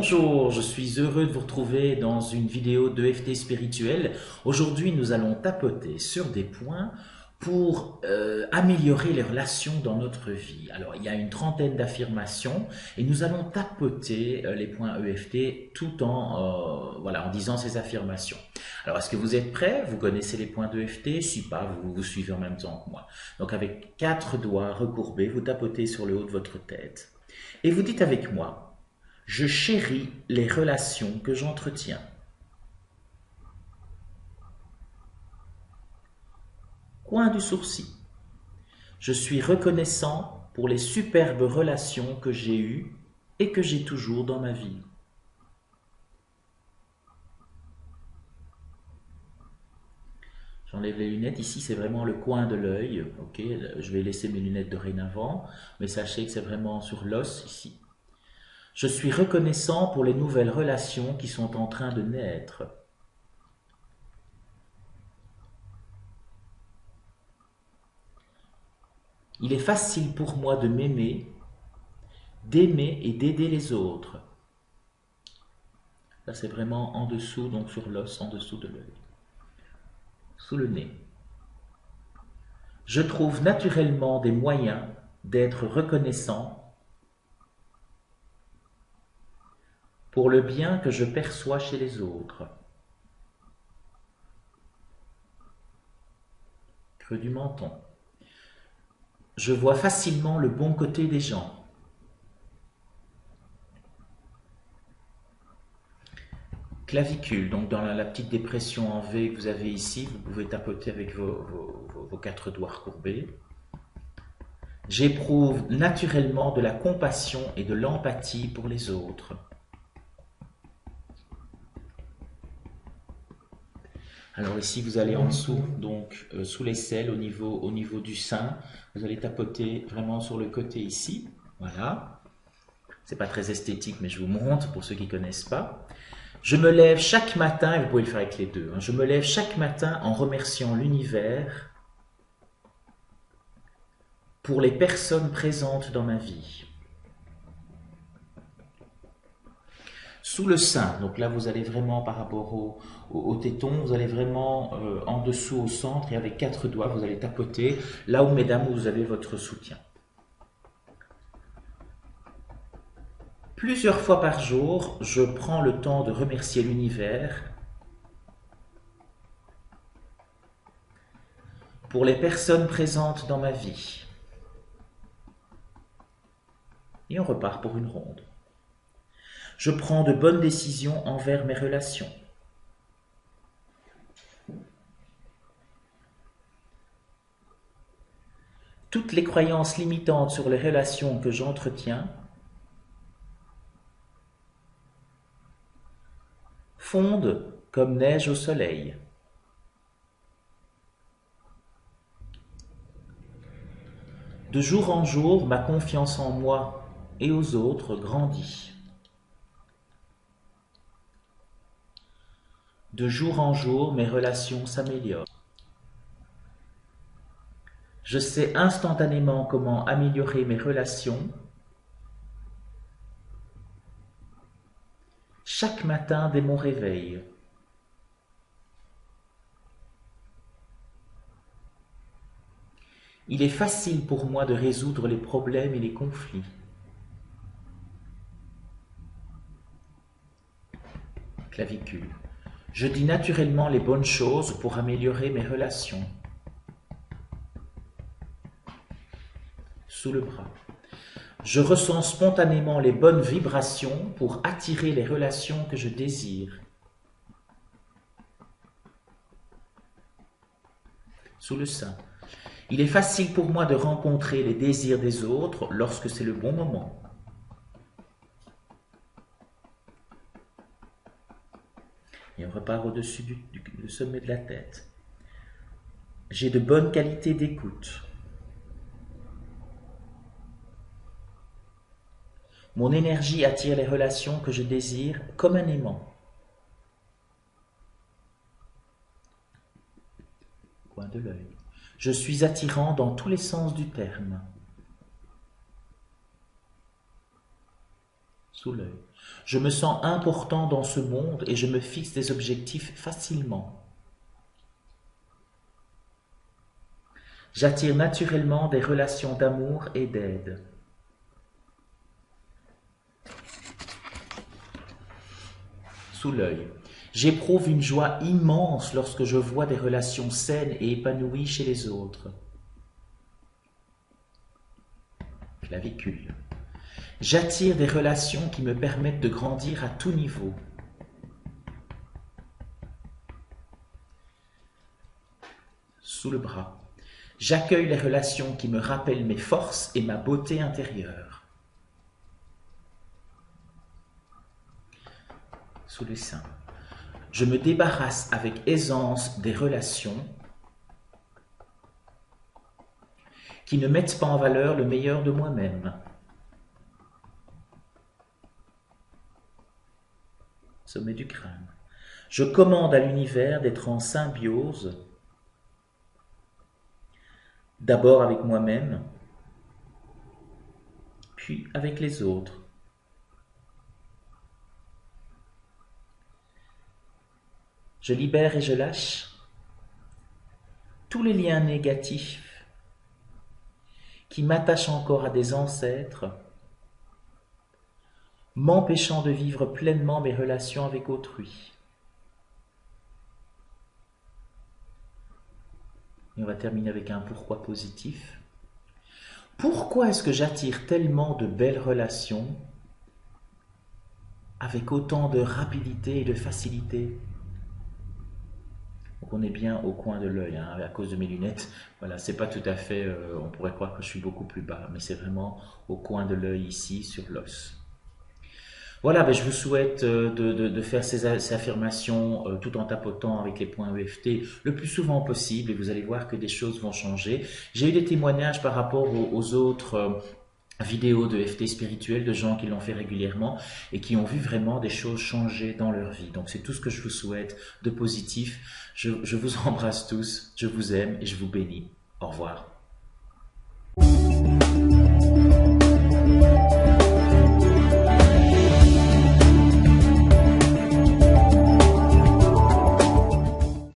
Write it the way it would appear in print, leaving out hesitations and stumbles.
Bonjour, je suis heureux de vous retrouver dans une vidéo d'EFT spirituel. Aujourd'hui, nous allons tapoter sur des points pour améliorer les relations dans notre vie. Alors, il y a une trentaine d'affirmations et nous allons tapoter les points EFT tout en disant ces affirmations. Alors, est-ce que vous êtes prêts? Vous connaissez les points d'EFT? Si pas, vous suivez en même temps que moi. Donc, avec 4 doigts recourbés, vous tapotez sur le haut de votre tête et vous dites avec moi: je chéris les relations que j'entretiens. Coin du sourcil. Je suis reconnaissant pour les superbes relations que j'ai eues et que j'ai toujours dans ma vie. J'enlève les lunettes. Ici, c'est vraiment le coin de l'œil. Ok, je vais laisser mes lunettes dorénavant, mais sachez que c'est vraiment sur l'os ici. Je suis reconnaissant pour les nouvelles relations qui sont en train de naître. Il est facile pour moi de m'aimer, d'aimer et d'aider les autres. Là, c'est vraiment en dessous, donc sur l'os, en dessous de l'œil. Sous le nez. Je trouve naturellement des moyens d'être reconnaissant pour le bien que je perçois chez les autres. Creux du menton. Je vois facilement le bon côté des gens. Clavicule, donc dans la petite dépression en V que vous avez ici, vous pouvez tapoter avec vos 4 doigts recourbés. J'éprouve naturellement de la compassion et de l'empathie pour les autres. Alors ici, vous allez en dessous, donc sous l'aisselle, au niveau du sein, vous allez tapoter vraiment sur le côté ici. Voilà. C'est pas très esthétique, mais je vous montre pour ceux qui ne connaissent pas. Je me lève chaque matin, et vous pouvez le faire avec les deux, je me lève chaque matin en remerciant l'univers pour les personnes présentes dans ma vie. Sous le sein, donc là vous allez vraiment par rapport au téton, vous allez vraiment en dessous au centre et avec 4 doigts vous allez tapoter là où, mesdames, vous avez votre soutien. Plusieurs fois par jour, je prends le temps de remercier l'univers pour les personnes présentes dans ma vie. Et on repart pour une ronde. Je prends de bonnes décisions envers mes relations. Toutes les croyances limitantes sur les relations que j'entretiens fondent comme neige au soleil. De jour en jour, ma confiance en moi et aux autres grandit. De jour en jour, mes relations s'améliorent. Je sais instantanément comment améliorer mes relations chaque matin dès mon réveil. Il est facile pour moi de résoudre les problèmes et les conflits. Clavicule. Je dis naturellement les bonnes choses pour améliorer mes relations. Sous le bras. Je ressens spontanément les bonnes vibrations pour attirer les relations que je désire. Sous le sein. Il est facile pour moi de rencontrer les désirs des autres lorsque c'est le bon moment. Et on repart au-dessus du sommet de la tête. J'ai de bonnes qualités d'écoute. Mon énergie attire les relations que je désire comme un aimant. Coin de l'œil. Je suis attirant dans tous les sens du terme. Sous l'œil. Je me sens important dans ce monde et je me fixe des objectifs facilement. J'attire naturellement des relations d'amour et d'aide. Sous l'œil. J'éprouve une joie immense lorsque je vois des relations saines et épanouies chez les autres. Clavicule. J'attire des relations qui me permettent de grandir à tout niveau. Sous le bras. J'accueille les relations qui me rappellent mes forces et ma beauté intérieure. Sous les seins. Je me débarrasse avec aisance des relations qui ne mettent pas en valeur le meilleur de moi-même. Sommet du crâne. Je commande à l'univers d'être en symbiose, d'abord avec moi-même, puis avec les autres. Je libère et je lâche tous les liens négatifs qui m'attachent encore à des ancêtres, m'empêchant de vivre pleinement mes relations avec autrui. Et on va terminer avec un pourquoi positif. Pourquoi est-ce que j'attire tellement de belles relations avec autant de rapidité et de facilité? Donc on est bien au coin de l'œil, hein, à cause de mes lunettes. Voilà, c'est pas tout à fait, on pourrait croire que je suis beaucoup plus bas, mais c'est vraiment au coin de l'œil ici, sur l'os. Voilà, ben je vous souhaite de faire ces affirmations tout en tapotant avec les points EFT le plus souvent possible et vous allez voir que des choses vont changer. J'ai eu des témoignages par rapport aux autres vidéos de EFT spirituel de gens qui l'ont fait régulièrement et qui ont vu vraiment des choses changer dans leur vie. Donc c'est tout ce que je vous souhaite de positif. Je vous embrasse tous, je vous aime et je vous bénis. Au revoir.